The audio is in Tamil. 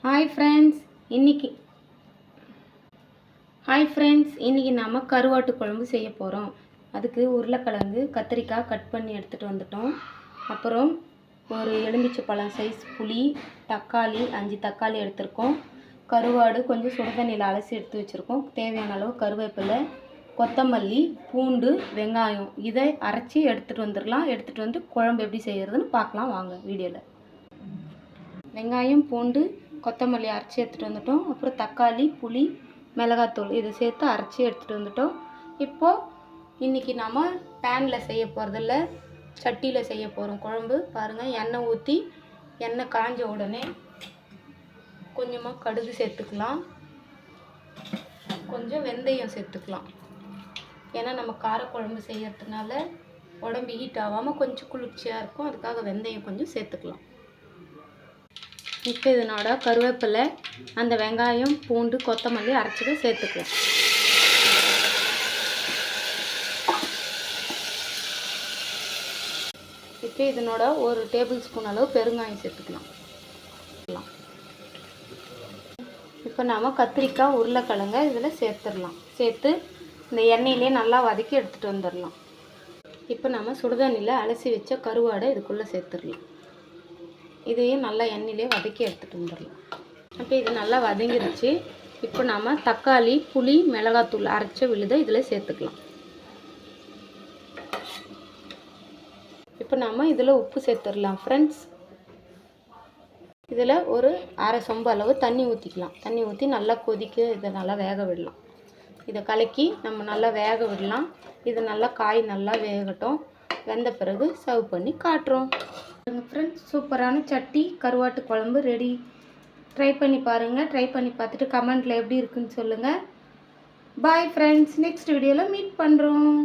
ஹாய் ஃப்ரெண்ட்ஸ் இன்றைக்கி நாம் கருவாட்டு குழம்பு செய்ய போகிறோம். அதுக்கு உருளைக்கிழங்கு கத்திரிக்காய் கட் பண்ணி எடுத்துகிட்டு வந்துட்டோம். அப்புறம் ஒரு எலுமிச்சை பழம் சைஸ் புளி, தக்காளி 5 தக்காளி எடுத்துருக்கோம். கருவாடு கொஞ்சம் சுடுதண்ணியில் அலசி எடுத்து வச்சுருக்கோம். தேவையான அளவு கருவேப்பிலை, கொத்தமல்லி, பூண்டு, வெங்காயம் இதை அரைச்சி எடுத்துகிட்டு வந்துடலாம். எடுத்துகிட்டு வந்து குழம்பு எப்படி செய்கிறதுன்னு பார்க்கலாம் வாங்க வீடியோவில். வெங்காயம், பூண்டு, கொத்தமல்லி அரைச்சி எடுத்துகிட்டு வந்துட்டோம். அப்புறம் தக்காளி, புளி, மிளகாத்தூள் இதை சேர்த்து அரைச்சி எடுத்துகிட்டு வந்துட்டோம். இப்போது இன்றைக்கி நாம் பேனில் செய்ய போகிறதில்ல, சட்டியில் செய்ய போகிறோம் குழம்பு. பாருங்கள், எண்ணெய் ஊற்றி எண்ணெய் காஞ்ச உடனே கொஞ்சமாக கடுகு சேர்த்துக்கலாம், கொஞ்சம் வெந்தயம் சேர்த்துக்கலாம். ஏன்னா நம்ம காரக்குழம்பு செய்யறதுனால உடம்பு ஹீட் ஆகாமல் கொஞ்சம் குளிர்ச்சியாக இருக்கும். அதுக்காக வெந்தயம் கொஞ்சம் சேர்த்துக்கலாம். இப்போ இதனோட கருவேப்பிலை, அந்த வெங்காயம், பூண்டு, கொத்தமல்லி அரைச்சதை சேர்த்துக்கலாம். இப்போ இதனோட ஒரு டேபிள் ஸ்பூன் அளவு பெருங்காயம் சேர்த்துக்கலாம். இப்போ நாம் கத்திரிக்காய், உருளைக்கிழங்க இதில் சேர்த்துடலாம். சேர்த்து இந்த எண்ணெயிலே நல்லா வதக்கி எடுத்துகிட்டு வந்துடலாம். இப்போ நம்ம சுடுதண்ணியில் அலசி வச்ச கருவாடை இதுக்குள்ளே சேர்த்துடலாம். இதையும் நல்லா எண்ணெயிலே வதக்கி எடுத்துகிட்டு வந்துடலாம். அப்போ இது நல்லா வதங்கிடுச்சு. இப்போ நாம் தக்காளி, புளி, மிளகாத்தூள் அரைச்ச விழுதை இதில் சேர்த்துக்கலாம். இப்போ நாம் இதில் உப்பு சேர்த்துடலாம். ஃப்ரெண்ட்ஸ், இதில் ஒரு அரை சொம்பு அளவு தண்ணி ஊற்றிக்கலாம். தண்ணி ஊற்றி நல்லா கொதிக்க இதை நல்லா வேக விடலாம். இதை கலக்கி நம்ம நல்லா வேக விடலாம். இது நல்லா காய் நல்லா வேகட்டும். வெந்த பிறகு சர்வ் பண்ணி காட்டுறோம். ஃப்ரெண்ட்ஸ், சூப்பரான சட்டி கருவாட்டு குழம்பு ரெடி. ட்ரை பண்ணி பாருங்கள். ட்ரை பண்ணி பார்த்துட்டு கமெண்ட்டில் எப்படி இருக்குன்னு சொல்லுங்கள். பாய் ஃப்ரெண்ட்ஸ், நெக்ஸ்ட் வீடியோவில் மீட் பண்ணுறோம்.